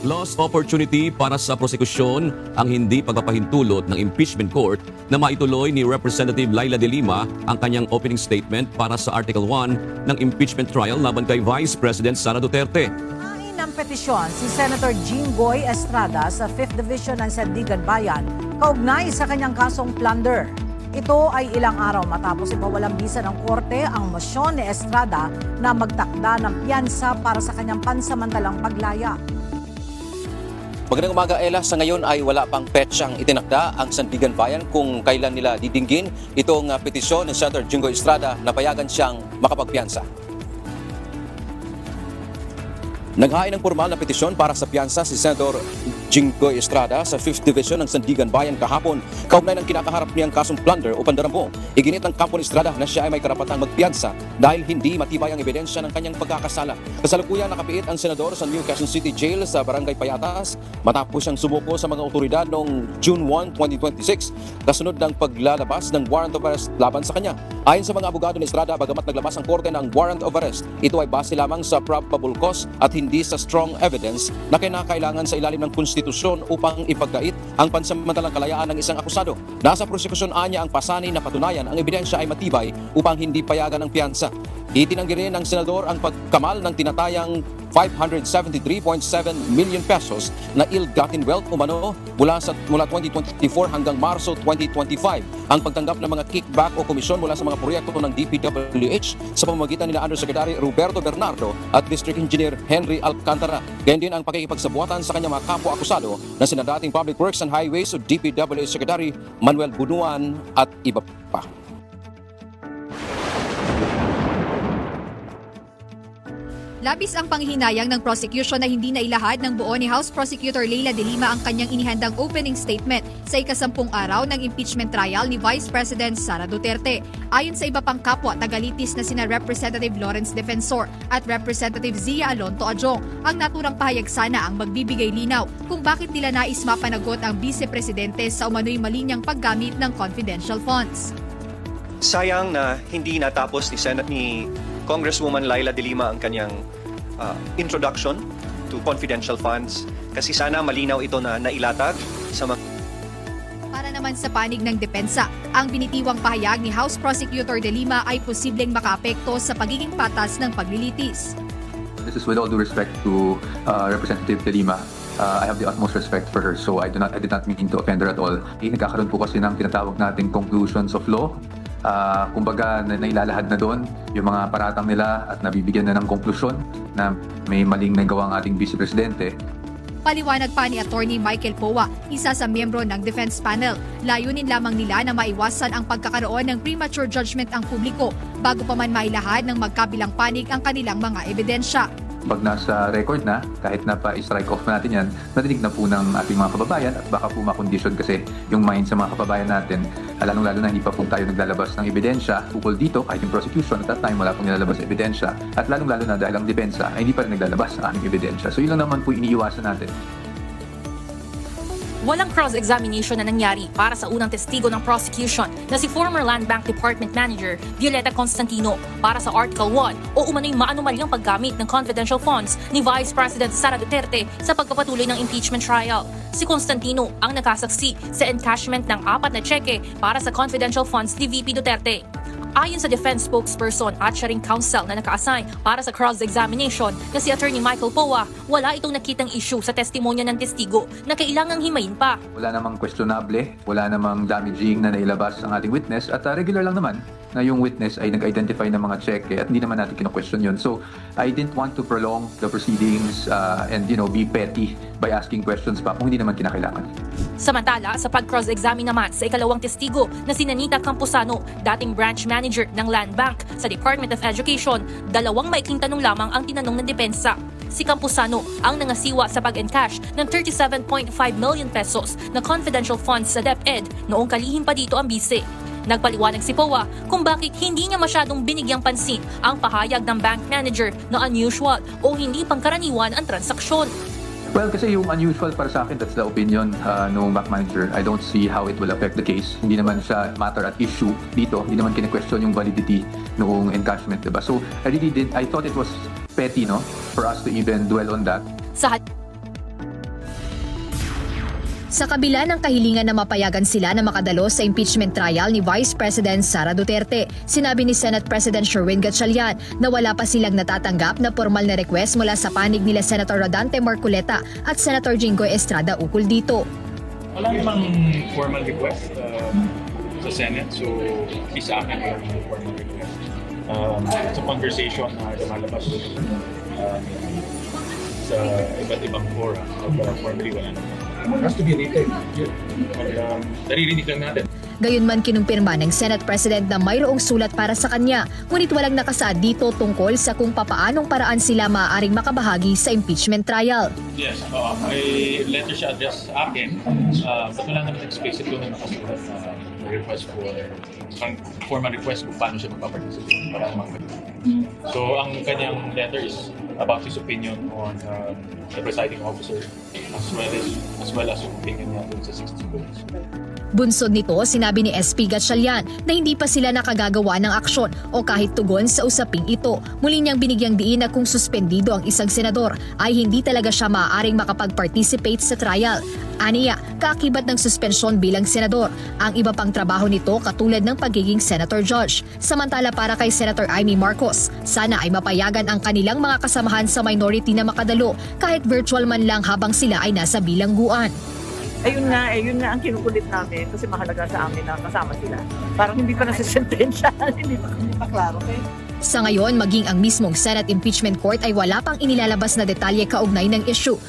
Lost opportunity para sa prosekusyon ang hindi pagpapahintulot ng impeachment court na maituloy ni Representative Laila de Lima ang kanyang opening statement para sa Article 1 ng impeachment trial laban kay Vice President Sara Duterte. Hain ng petisyon si Senator Jinggoy Estrada sa 5th Division ng Sandigan Bayan kaugnay sa kanyang kasong plunder. Ito ay ilang araw matapos ipawalang bisa ng korte ang mosyon ni Estrada na magtakda ng piyansa para sa kanyang pansamantalang paglaya. Magandang umaga, Ella. Sa ngayon ay wala pang petsang itinakda ang Sandigan Bayan kung kailan nila didinggin itong petisyon ng Senator Jinggoy Estrada na payagan siyang makapagpiyansa. Naghain ng formal na petisyon para sa piyansa si Senator Jinggoy Estrada sa 5th Division ng Sandigan Bayan kahapon kaugnay ng kinakaharap niyang kasong plunder o pandarambong. Iginit ng kampo ni Estrada na siya ay may karapatang magpiyansa dahil hindi matibay ang ebidensya ng kanyang pagkakasala. Kasalukuyan nakapiit ang senador sa New Quezon City Jail sa Barangay Payatas matapos siyang sumuko sa mga otoridad noong June 1, 2026 kasunod ng paglalabas ng warrant of arrest laban sa kanya. Ayon sa mga abogado ni Estrada, bagamat naglabas ang korte ng warrant of arrest, ito ay base lamang sa probable cause at hindi sa strong evidence na kinakailangan sa ilalim ng konstitusyon upang ipagkait ang pansamantalang kalayaan ng isang akusado. Nasa prosekusyon anya ang pasanay na patunayan ang ebidensya ay matibay upang hindi payagan ang piyansa. Itinanggi rin ng senador ang pagkamal ng tinatayang 573.7 million pesos na ill-gotten wealth umano mula 2024 hanggang Marso 2025. Ang pagtanggap ng mga kickback o komisyon mula sa mga proyekto ng DPWH sa pamamagitan nila Undersecretary Roberto Bernardo at District Engineer Henry Alcantara. Ganyan din ang pakikipagsabuatan sa kanyang mga kapwa-akusado na sina dating Public Works and Highways o DPWH Secretary Manuel Bunuan at iba pa. Labis ang panghihinayang ng prosecution na hindi nailahad ng buo ni House Prosecutor Laila de Lima ang kanyang inihandang opening statement sa ika-10 araw ng impeachment trial ni Vice President Sara Duterte. Ayon sa iba pang kapwa tagalitis na sina Representative Lawrence Defensor at Representative Zia Alonto Adjong, ang naturang pahayag sana ang magbibigay linaw kung bakit nila nais mapanagot ang Vice Presidente sa umano'y malinyang paggamit ng confidential funds. Sayang na hindi natapos ni Congresswoman Laila de Lima ang kanyang introduction to confidential funds kasi sana malinaw ito na nailatag sa mga... Para naman sa panig ng depensa, ang binitiwang pahayag ni House Prosecutor de Lima ay posibleng makaapekto sa pagiging patas ng paglilitis. This is with all due respect to Representative de Lima. I have the utmost respect for her, so I did not mean to offend her at all. Nagkakaroon po kasi ng tinatawag nating conclusions of law. Kumbaga nailalahad na doon yung mga paratang nila at nabibigyan na ng konklusyon na may maling nagawa ang ating Vice Presidente. Paliwanag pa ni Attorney Michael Powa, isa sa miyembro ng defense panel, layunin lamang nila na maiwasan ang pagkakaroon ng premature judgment ang publiko bago pa man mailahad ng magkabilang panig ang kanilang mga ebidensya. Pag nasa record na, kahit na pa-strike off natin yan, nadinig na po ng ating mga kababayan at baka po makondisyon kasi yung mind sa mga kababayan natin, lalong-lalo na hindi pa po tayo naglalabas ng ebidensya ukol dito, kahit yung prosecution at that time wala pong nilalabas na ebidensya at lalong-lalo na dahil ang depensa ay hindi pa rin naglalabas ng aming ebidensya. So yun lang naman po iniiwasan natin. Walang cross-examination na nangyari para sa unang testigo ng prosecution na si former Land Bank Department Manager Violeta Constantino para sa Article 1 o umano'y maanumalyang paggamit ng confidential funds ni Vice President Sara Duterte sa pagpapatuloy ng impeachment trial. Si Constantino ang nakasaksi sa encashment ng 4 na tseke para sa confidential funds ni VP Duterte. Ayon sa defense spokesperson at siya ring counsel na naka-assign para sa cross-examination na si Attorney Michael Powa, wala itong nakitang issue sa testimonya ng testigo na kailangang himayin pa. Wala namang questionable, wala namang damaging na nailabas ang ating witness at regular lang naman na yung witness ay nag-identify ng mga cheque at hindi naman natin kino-question yun. So I didn't want to prolong the proceedings and be petty by asking questions pa kung hindi naman kinakailangan. Samantala, sa pag-cross-examine naman sa ikalawang testigo na si Nanita Campuzano, dating branch manager ng Land Bank sa Department of Education, 2 maikling tanong lamang ang tinanong ng depensa. Si Campuzano ang nangasiwa sa pag-encash ng 37.5 million pesos na confidential funds sa DepEd noong kalihim pa dito ang bise. Nagpaliwanag si Powa kung bakit hindi niya masyadong binigyang pansin ang pahayag ng bank manager na unusual o hindi pangkaraniwan ang transaksyon. Well, kasi yung unusual para sa akin, that's the opinion ng bank manager. I don't see how it will affect the case. Hindi naman siya matter at issue dito. Hindi naman kine-question yung validity noong encashment, diba? So, I thought it was petty, no? For us to even dwell on that. Sa kabila ng kahilingan na mapayagan sila na makadalo sa impeachment trial ni Vice President Sara Duterte, sinabi ni Senate President Sherwin Gatchalian na wala pa silang natatanggap na formal na request mula sa panig nila Senator Rodante Marcoleta at Senator Jinggoy Estrada ukol dito. Wala namang formal request sa Senate, so isa akin yung formal request. Sa conversation na lumalabas sa iba't ibang fora, formally wala naman. Has to be written. Naririnig lang natin. Gayunman kinumpirma ng Senate President na mayroong sulat para sa kanya, ngunit walang nakasaad dito tungkol sa kung papaanong paraan sila maaaring makabahagi sa impeachment trial. Yes, may letter siya address sa akin, but wala naman explicit doon na nakasulat na request for formal request kung paano siya magpaparticipate para So ang kanyang letter is about his opinion on the presiding officer as well as yung opinion niya dun sa 60 votes. Bunsod nito, sinabi ni SP Gatchalian na hindi pa sila nakagagawa ng aksyon o kahit tugon sa usaping ito. Muli niyang binigyang diin na kung suspendido ang isang senador ay hindi talaga siya maaaring makapag-participate sa trial. Aniya, kaakibat ng suspensyon bilang senador. Ang iba pang trabaho nito katulad ng pagiging senator judge. Samantala para kay Senator Amy Marcos, sana ay mapayagan ang kanilang mga kasamahan sa minority na makadalo kahit virtual man lang habang sila ay nasa bilangguan. Ayun nga ang kinukulit namin kasi mahalaga sa amin na kasama sila. Parang hindi pa nasisentensya, hindi pa klaro. Okay? Sa ngayon, maging ang mismong Senate Impeachment Court ay wala pang inilalabas na detalye kaugnay ng issue.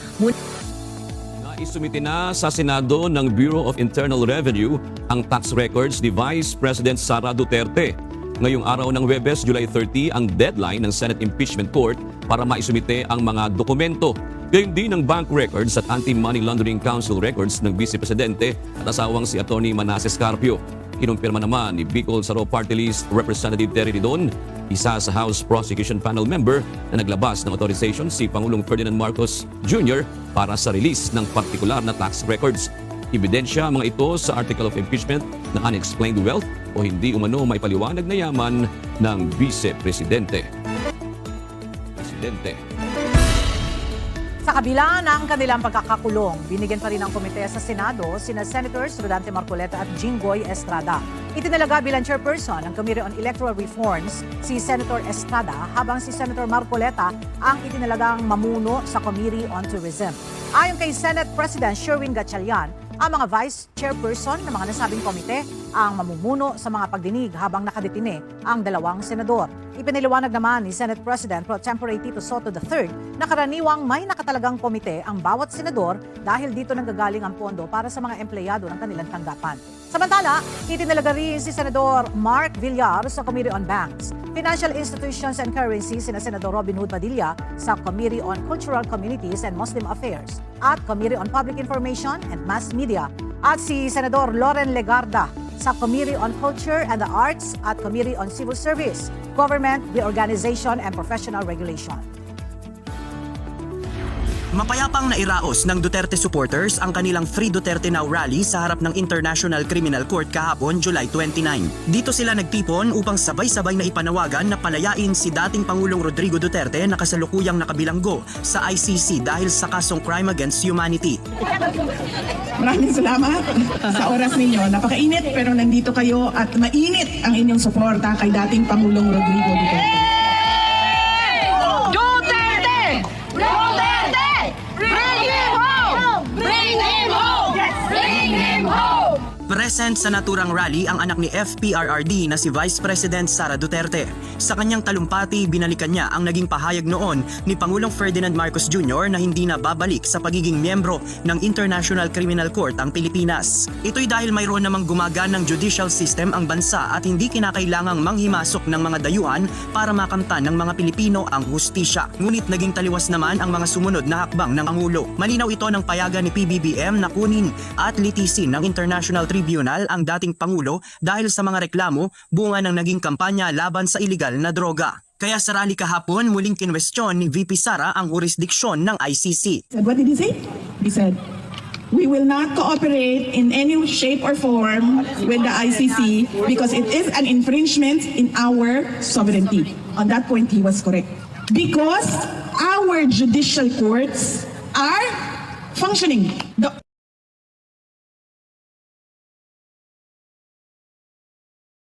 Naisumite na sa Senado ng Bureau of Internal Revenue ang tax records ni Vice President Sara Duterte. Ngayong araw ng Huwebes, July 30, ang deadline ng Senate Impeachment Court para maisumite ang mga dokumento. Gayon din ng bank records at Anti-Money Laundering Council records ng Vice Presidente at asawang si Atty. Manasseh Carpio. Kinumpirma naman ni Bicol Saro Party List Representative Terry Ridon, isa sa House Prosecution Panel member na naglabas ng authorization si Pangulong Ferdinand Marcos Jr. para sa release ng partikular na tax records. Ebidensya mga ito sa Article of Impeachment na unexplained wealth o hindi umano maipaliwanag na yaman ng Vice Presidente. Sa kabila ng kanilang pagkakakulong, binigyan pa rin ng komite sa Senado sina Senators Rodante Marcoleta at Jinggoy Estrada. Itinalaga bilang chairperson ng Committee on Electoral Reforms si Senator Estrada habang si Senator Marcoleta ang itinalagang mamuno sa Committee on Tourism. Ayon kay Senate President Sherwin Gatchalian, ang mga vice chairperson ng mga nasabing komite ang mamumuno sa mga pagdinig habang nakadetine ang dalawang senador. Ipiniliwanag naman ni Senate President Pro Tempore Tito Soto III na karaniwang may nakatalagang komite ang bawat senador dahil dito nanggagaling ang pondo para sa mga empleyado ng kanilang tanggapan. Samantala, itinalaga rin si Senador Mark Villar sa Committee on Banks, Financial Institutions and Currency sina Senador Robin Hood Padilla sa Committee on Cultural Communities and Muslim Affairs at Committee on Public Information and Mass Media at si Senador Loren Legarda sa Committee on Culture and the Arts at Committee on Civil Service, Government, Reorganization and Professional Regulation. Mapayapang nairaos ng Duterte supporters ang kanilang Free Duterte Now rally sa harap ng International Criminal Court kahapon, July 29. Dito sila nagtipon upang sabay-sabay na ipanawagan na palayain si dating Pangulong Rodrigo Duterte na kasalukuyang nakabilanggo sa ICC dahil sa kasong Crime Against Humanity. Maraming salamat sa oras ninyo. Napakainit pero nandito kayo at mainit ang inyong suporta kay dating Pangulong Rodrigo Duterte. Present sa naturang rally ang anak ni FPRRD na si Vice President Sara Duterte. Sa kanyang talumpati, binalikan niya ang naging pahayag noon ni Pangulong Ferdinand Marcos Jr. na hindi na babalik sa pagiging miyembro ng International Criminal Court ang Pilipinas. Ito'y dahil mayroon namang gumaganang judicial system ang bansa at hindi kinakailangang manghimasok ng mga dayuhan para makamtan ng mga Pilipino ang hustisya. Ngunit naging taliwas naman ang mga sumunod na hakbang ng Pangulo. Malinaw ito ng payagan ni PBBM na kunin at litisin ng International Tribunal ang dating Pangulo dahil sa mga reklamo bunga ng naging kampanya laban sa illegal na droga. Kaya sa rally kahapon, muling kinwestiyon ni VP Sara ang jurisdiksyon ng ICC. What did he say? He said, we will not cooperate in any shape or form with the ICC because it is an infringement in our sovereignty. On that point, he was correct. Because our judicial courts are functioning.